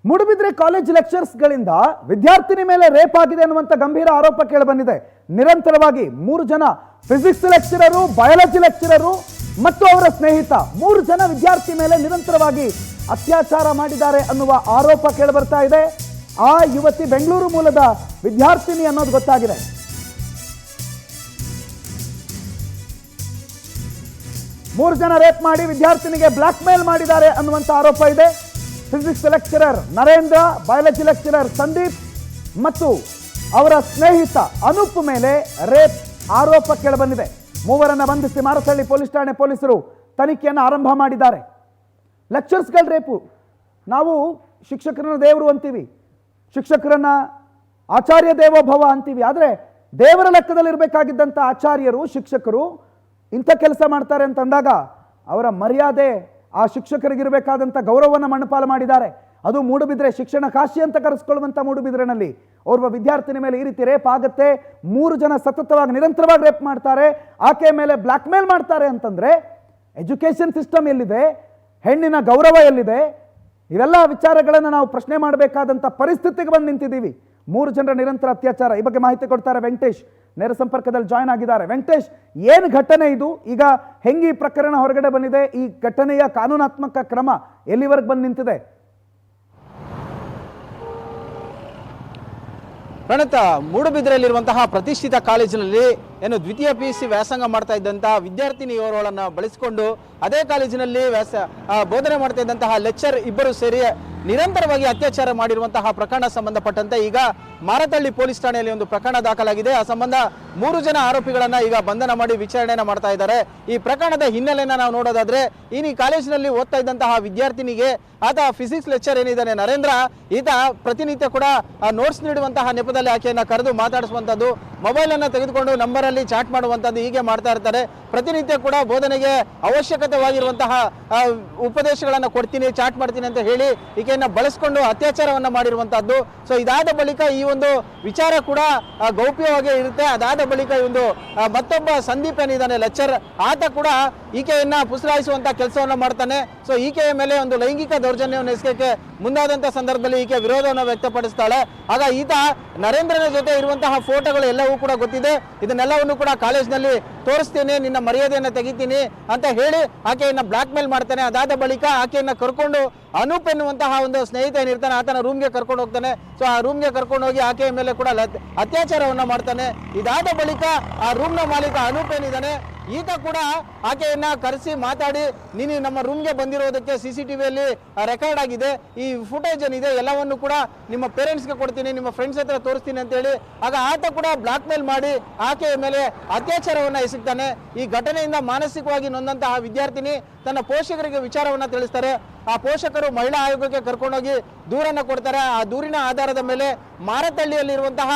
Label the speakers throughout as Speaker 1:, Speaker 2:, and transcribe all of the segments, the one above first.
Speaker 1: Moodbidri college ಲೆಕ್ಚರ್ಸ್ಗಳಿಂದ ವಿದ್ಯಾರ್ಥಿನಿ ಮೇಲೆ rape ಆಗಿದೆ ಅನ್ನುವಂಥ ಗಂಭೀರ ಆರೋಪ ಕೇಳಿಬಂದಿದೆ. ನಿರಂತರವಾಗಿ 3 ಜನ ಫಿಸಿಕ್ಸ್ ಲೆಕ್ಚರರು, ಬಯಾಲಜಿ ಲೆಕ್ಚರರು ಮತ್ತು ಅವರ ಸ್ನೇಹಿತ 3 ಜನ ವಿದ್ಯಾರ್ಥಿ ಮೇಲೆ ನಿರಂತರವಾಗಿ ಅತ್ಯಾಚಾರ ಮಾಡಿದ್ದಾರೆ ಅನ್ನುವ ಆರೋಪ ಕೇಳಿಬರ್ತಾ ಇದೆ. ಆ ಯುವತಿ ಬೆಂಗಳೂರು ಮೂಲದ ವಿದ್ಯಾರ್ಥಿನಿ ಅನ್ನೋದು ಗೊತ್ತಾಗಿದೆ. ಮೂರು ಜನ ರೇಪ್ ಮಾಡಿ ವಿದ್ಯಾರ್ಥಿನಿಗೆ ಬ್ಲಾಕ್ ಮೇಲ್ ಮಾಡಿದ್ದಾರೆ ಅನ್ನುವಂಥ ಆರೋಪ ಇದೆ. Physics lecturer Narendra, biology lecturer Sandeep ಮತ್ತು ಅವರ ಸ್ನೇಹಿತ ಅನೂಪ್ ಮೇಲೆ ರೇಪ್ ಆರೋಪ ಕೇಳಿಬಂದಿದೆ. ಮೂವರನ್ನ ಬಂಧಿಸಿ ಮಾರಸಹಳ್ಳಿ ಪೊಲೀಸ್ ಠಾಣೆ ಪೊಲೀಸರು ತನಿಖೆಯನ್ನು ಆರಂಭ ಮಾಡಿದ್ದಾರೆ. ಲೆಕ್ಚರ್ಸ್ಗಳ ರೇಪು, ನಾವು ಶಿಕ್ಷಕರನ್ನ ದೇವರು ಅಂತೀವಿ, ಶಿಕ್ಷಕರನ್ನ ಆಚಾರ್ಯ ದೇವೋಭವ ಅಂತೀವಿ. ಆದರೆ ದೇವರ ಲೆಕ್ಕದಲ್ಲಿರಬೇಕಾಗಿದ್ದಂಥ ಆಚಾರ್ಯರು, ಶಿಕ್ಷಕರು ಇಂಥ ಕೆಲಸ ಮಾಡ್ತಾರೆ ಅಂತಂದಾಗ ಅವರ ಮರ್ಯಾದೆ, ಆ ಶಿಕ್ಷಕರಿಗಿರಬೇಕಾದಂಥ ಗೌರವವನ್ನು ಮಣ್ಣಪಾಲು ಮಾಡಿದ್ದಾರೆ. ಅದು ಮೂಡುಬಿದ್ರೆ ಶಿಕ್ಷಣ ಕಾಶಿ ಅಂತ ಕರೆಸ್ಕೊಳ್ಳುವಂಥ ಮೂಡುಬಿದ್ರೆನಲ್ಲಿ ಓರ್ವ ವಿದ್ಯಾರ್ಥಿನಿ ಮೇಲೆ ಈ ರೀತಿ ರೇಪ್ ಆಗುತ್ತೆ. 3 ಜನ ಸತತವಾಗಿ ನಿರಂತರವಾಗಿ ರೇಪ್ ಮಾಡ್ತಾರೆ, ಆಕೆಯ ಮೇಲೆ ಬ್ಲ್ಯಾಕ್ ಮೇಲ್ ಮಾಡ್ತಾರೆ ಅಂತಂದರೆ ಎಜುಕೇಷನ್ ಸಿಸ್ಟಮ್ ಎಲ್ಲಿದೆ, ಹೆಣ್ಣಿನ ಗೌರವ ಎಲ್ಲಿದೆ? ಇವೆಲ್ಲ ವಿಚಾರಗಳನ್ನು ನಾವು ಪ್ರಶ್ನೆ ಮಾಡಬೇಕಾದಂಥ ಪರಿಸ್ಥಿತಿಗೆ ಬಂದು ನಿಂತಿದ್ದೀವಿ. 3 ಜನರ ನಿರಂತರ ಅತ್ಯಾಚಾರ. ಈ ಬಗ್ಗೆ ಮಾಹಿತಿ ಕೊಡ್ತಾರೆ ವೆಂಕಟೇಶ್, ನೇರ ಸಂಪರ್ಕದಲ್ಲಿ ಜಾಯ್ನ್ ಆಗಿದ್ದಾರೆ. ವೆಂಕಟೇಶ್, ಏನು ಘಟನೆ ಇದು? ಈಗ ಹೆಂಗೆ ಈ ಪ್ರಕರಣ ಹೊರಗಡೆ ಬಂದಿದೆ? ಈ ಘಟನೆಯ ಕಾನೂನಾತ್ಮಕ ಕ್ರಮ ಎಲ್ಲಿವರೆಗೆ ಬಂದು ನಿಂತಿದೆ?
Speaker 2: ಪ್ರಣತ, ಮೂಡುಬಿದ್ರೆಯಲ್ಲಿರುವಂತಹ ಪ್ರತಿಷ್ಠಿತ ಕಾಲೇಜಿನಲ್ಲಿ ಏನು ದ್ವಿತೀಯ PUC ವ್ಯಾಸಂಗ ಮಾಡ್ತಾ ಇದ್ದಂತಹ ವಿದ್ಯಾರ್ಥಿನಿಯವರನ್ನು ಬಳಸಿಕೊಂಡು ಅದೇ ಕಾಲೇಜಿನಲ್ಲಿ ಬೋಧನೆ ಮಾಡ್ತಾ ಇದ್ದಂತಹ ಲೆಕ್ಚರ್ ಇಬ್ಬರು ಸೇರಿ ನಿರಂತರವಾಗಿ ಅತ್ಯಾಚಾರ ಮಾಡಿರುವಂತಹ ಪ್ರಕರಣ ಸಂಬಂಧಪಟ್ಟಂತೆ ಈಗ ಮಾರತಹಳ್ಳಿ ಪೊಲೀಸ್ ಠಾಣೆಯಲ್ಲಿ ಒಂದು ಪ್ರಕರಣ ದಾಖಲಾಗಿದೆ. ಆ ಸಂಬಂಧ 3 ಜನ ಆರೋಪಿಗಳನ್ನ ಈಗ ಬಂಧನ ಮಾಡಿ ವಿಚಾರಣೆಯನ್ನ ಮಾಡ್ತಾ ಇದ್ದಾರೆ. ಈ ಪ್ರಕರಣದ ಹಿನ್ನೆಲೆಯನ್ನ ನಾವು ನೋಡೋದಾದ್ರೆ, ಈ ಕಾಲೇಜಿನಲ್ಲಿ ಓದ್ತಾ ಇದ್ದಂತಹ ವಿದ್ಯಾರ್ಥಿನಿಗೆ ಆತ ಫಿಸಿಕ್ಸ್ ಲೆಕ್ಚರ್ ಏನಿದ್ದಾನೆ ನರೇಂದ್ರ, ಈತ ಪ್ರತಿನಿತ್ಯ ಕೂಡ ನೋಟ್ಸ್ ನೀಡುವಂತಹ ನೆಪದಲ್ಲಿ ಆಕೆಯನ್ನ ಕರೆದು ಮಾತಾಡಿಸುವಂಥದ್ದು, ಮೊಬೈಲ್ ಅನ್ನ ತೆಗೆದುಕೊಂಡು ನಂಬರ್ ಅಲ್ಲಿ ಚಾಟ್ ಮಾಡುವಂಥದ್ದು ಹೀಗೆ ಮಾಡ್ತಾ ಇರ್ತಾರೆ. ಪ್ರತಿನಿತ್ಯ ಕೂಡ ಬೋಧನೆಗೆ ಅವಶ್ಯಕತೆವಾಗಿರುವಂತಹ ಉಪದೇಶಗಳನ್ನು ಕೊಡ್ತೀನಿ, ಚಾಟ್ ಮಾಡ್ತೀನಿ ಅಂತ ಹೇಳಿ ಈಕೆಯನ್ನ ಬಳಸಿಕೊಂಡು ಅತ್ಯಾಚಾರವನ್ನ ಮಾಡಿರುವಂತಹದ್ದು. ಸೊ ಇದಾದ ಬಳಿಕ ಈ ಒಂದು ವಿಚಾರ ಕೂಡ ಗೌಪ್ಯವಾಗಿ ಇರುತ್ತೆ. ಅದಾದ ಬಳಿಕ ಈ ಒಂದು ಮತ್ತೊಬ್ಬ ಸಂದೀಪ್ ಏನಿದ್ದಾನೆ ಲೆಕ್ಚರ್, ಆತ ಕೂಡ ಈಕೆಯನ್ನ ಪುಸಲಾಯಿಸುವಂತಹ ಕೆಲಸವನ್ನ ಮಾಡ್ತಾನೆ. ಸೊ ಈಕೆಯ ಮೇಲೆ ಒಂದು ಲೈಂಗಿಕ ದೌರ್ಜನ್ಯವನ್ನು ಎಸಗಕ್ಕೆ ಮುಂದಾದಂತಹ ಸಂದರ್ಭದಲ್ಲಿ ಈಕೆ ವಿರೋಧವನ್ನು ವ್ಯಕ್ತಪಡಿಸ್ತಾಳೆ. ಆಗ ಈತ ನರೇಂದ್ರನ ಜೊತೆ ಇರುವಂತಹ ಫೋಟೋಗಳು ಎಲ್ಲವೂ ಕೂಡ ಗೊತ್ತಿದೆ, ಇದನ್ನೆಲ್ಲವನ್ನು ಕೂಡ ಕಾಲೇಜ್ನಲ್ಲಿ ತೋರಿಸ್ತೀನಿ, ನಿನ್ನ ಮರ್ಯಾದೆಯನ್ನು ತೆಗಿತೀನಿ ಅಂತ ಹೇಳಿ ಆಕೆಯನ್ನ ಬ್ಲಾಕ್ ಮೇಲ್ ಮಾಡ್ತಾನೆ. ಅದಾದ ಬಳಿಕ ಆಕೆಯನ್ನ ಕರ್ಕೊಂಡು ಅನೂಪ್ ಎನ್ನುವಂತಹ ಒಂದು ಸ್ನೇಹಿತ ಏನಿರ್ತಾನೆ ಆತನ ರೂಮ್ಗೆ ಕರ್ಕೊಂಡು ಹೋಗ್ತಾನೆ. ಸೊ ಆ ರೂಮ್ಗೆ ಕರ್ಕೊಂಡು ಹೋಗಿ ಆಕೆಯ ಮೇಲೆ ಕೂಡ ಅತ್ಯಾಚಾರವನ್ನ ಮಾಡ್ತಾನೆ. ಇದಾದ ಬಳಿಕ ಆ ರೂಮ್ನ ಮಾಲೀಕ ಅನೂಪ್ ಏನಿದ್ದಾನೆ ಈತ ಕೂಡ ಆಕೆಯನ್ನ ಕರೆಸಿ ಮಾತಾಡಿ, ನೀನು ನಮ್ಮ ರೂಮ್ಗೆ ಬಂದಿರೋದಕ್ಕೆ CCTVಯಲ್ಲಿ ರೆಕಾರ್ಡ್ ಆಗಿದೆ, ಈ ಫುಟೇಜ್ ಏನಿದೆ ಎಲ್ಲವನ್ನು ಕೂಡ ನಿಮ್ಮ ಪೇರೆಂಟ್ಸ್ಗೆ ಕೊಡ್ತೀನಿ, ನಿಮ್ಮ ಫ್ರೆಂಡ್ಸ್ ಹತ್ರ ತೋರಿಸ್ತೀನಿ ಅಂತ ಹೇಳಿ ಆಗ ಆತ ಕೂಡ ಬ್ಲಾಕ್ ಮೇಲ್ ಮಾಡಿ ಆಕೆಯ ಮೇಲೆ ಅತ್ಯಾಚಾರವನ್ನ ಎಸಗ್ತಾನೆ. ಈ ಘಟನೆಯಿಂದ ಮಾನಸಿಕವಾಗಿ ನೊಂದಂತಹ ವಿದ್ಯಾರ್ಥಿನಿ ತನ್ನ ಪೋಷಕರಿಗೆ ವಿಚಾರವನ್ನ ತಿಳಿಸ್ತಾರೆ. ಆ ಪೋಷಕರು ಮಹಿಳಾ ಆಯೋಗಕ್ಕೆ ಕರ್ಕೊಂಡೋಗಿ ದೂರನ್ನ ಕೊಡ್ತಾರೆ. ಆ ದೂರಿನ ಆಧಾರದ ಮೇಲೆ ಮಾರತಹಳ್ಳಿಯಲ್ಲಿರುವಂತಹ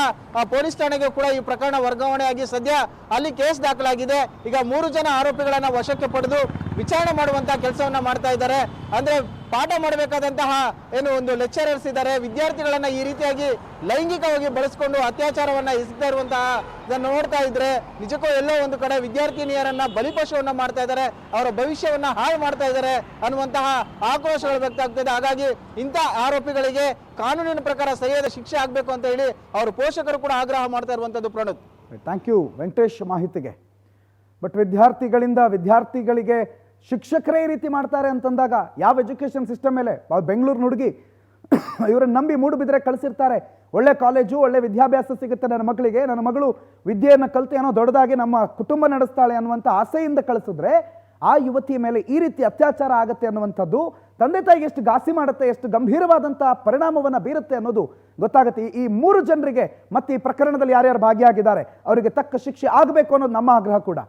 Speaker 2: ಪೊಲೀಸ್ ಠಾಣೆಗೆ ಕೂಡ ಈ ಪ್ರಕರಣ ವರ್ಗಾವಣೆಯಾಗಿ ಸದ್ಯ ಅಲ್ಲಿ ಕೇಸ್ ದಾಖಲಾಗಿದೆ. ಈಗ 3 ಜನ ಆರೋಪಿಗಳನ್ನ ವಶಕ್ಕೆ ಪಡೆದು ವಿಚಾರಣೆ ಮಾಡುವಂತಹ ಕೆಲಸವನ್ನ ಮಾಡ್ತಾ ಇದ್ದಾರೆ. ಅಂದ್ರೆ ಪಾಠ ಮಾಡಬೇಕಾದಂತಹ ಏನು ಒಂದು ಲೆಕ್ಚರರ್ಸ್ ಇದ್ದಾರೆ, ವಿದ್ಯಾರ್ಥಿಗಳನ್ನ ಈ ರೀತಿಯಾಗಿ ಲೈಂಗಿಕವಾಗಿ ಬಳಸಿಕೊಂಡು ಅತ್ಯಾಚಾರವನ್ನ ಎಸಗ್ತಾ ಇರುವಂತಹ ಇದನ್ನು ನೋಡ್ತಾ ಇದ್ರೆ ನಿಜಕ್ಕೂ ಎಲ್ಲೋ ಒಂದು ಕಡೆ ವಿದ್ಯಾರ್ಥಿನಿಯರನ್ನ ಬಲಿಪಶುವನ್ನ ಮಾಡ್ತಾ ಇದ್ದಾರೆ, ಅವರ ಭವಿಷ್ಯವನ್ನ ಹಾಳು ಮಾಡ್ತಾ ಇದ್ದಾರೆ ಅನ್ನುವಂತಹ ಆಕ್ರೋಶಗಳು ವ್ಯಕ್ತ ಆಗ್ತಿದೆ. ಹಾಗಾಗಿ ಇಂಥ ಆರೋಪಿಗಳಿಗೆ ಕಾನೂನಿನ ಪ್ರಕಾರ ಸರಿಯಾದ ಶಿಕ್ಷೆ ಆಗಬೇಕು ಅಂತ ಹೇಳಿ ಅವರ ಪೋಷಕರು ಕೂಡ ಆಗ್ರಹ ಮಾಡ್ತಾ ಇರುವಂತದ್ದು. ಪ್ರಣೋತ್,
Speaker 1: ಥ್ಯಾಂಕ್ ಯು ವೆಂಕಟೇಶ್ ಮಾಹಿತಿಗೆ. ಬಟ್ ವಿದ್ಯಾರ್ಥಿಗಳಿಗೆ ಶಿಕ್ಷಕರೇ ಈ ರೀತಿ ಮಾಡ್ತಾರೆ ಅಂತಂದಾಗ ಯಾವ ಎಜುಕೇಷನ್ ಸಿಸ್ಟಮ್ ಮೇಲೆ? ಬೆಂಗಳೂರು ಹುಡುಗಿ ಇವರನ್ನು ನಂಬಿ ಮೂಡುಬಿದ್ರೆ ಕಳಿಸಿರ್ತಾರೆ. ಒಳ್ಳೆ ಕಾಲೇಜು, ಒಳ್ಳೆ ವಿದ್ಯಾಭ್ಯಾಸ ಸಿಗುತ್ತೆ ನನ್ನ ಮಕ್ಕಳಿಗೆ, ನನ್ನ ಮಗಳು ವಿದ್ಯೆಯನ್ನು ಕಲಿತು ಏನೋ ದೊಡ್ಡದಾಗಿ ನಮ್ಮ ಕುಟುಂಬ ನಡೆಸ್ತಾಳೆ ಅನ್ನುವಂಥ ಆಸೆಯಿಂದ ಕಳಿಸಿದ್ರೆ ಆ ಯುವತಿಯ ಮೇಲೆ ಈ ರೀತಿ ಅತ್ಯಾಚಾರ ಆಗುತ್ತೆ ಅನ್ನುವಂಥದ್ದು ತಂದೆ ತಾಯಿಗೆ ಎಷ್ಟು ಘಾಸಿ ಮಾಡುತ್ತೆ, ಎಷ್ಟು ಗಂಭೀರವಾದಂಥ ಪರಿಣಾಮವನ್ನು ಬೀರುತ್ತೆ ಅನ್ನೋದು ಗೊತ್ತಾಗುತ್ತೆ. ಈ 3 ಜನರಿಗೆ ಮತ್ತು ಈ ಪ್ರಕರಣದಲ್ಲಿ ಯಾರ್ಯಾರು ಭಾಗಿಯಾಗಿದ್ದಾರೆ ಅವರಿಗೆ ತಕ್ಕ ಶಿಕ್ಷೆ ಆಗಬೇಕು ಅನ್ನೋದು ನಮ್ಮ ಆಗ್ರಹ ಕೂಡ.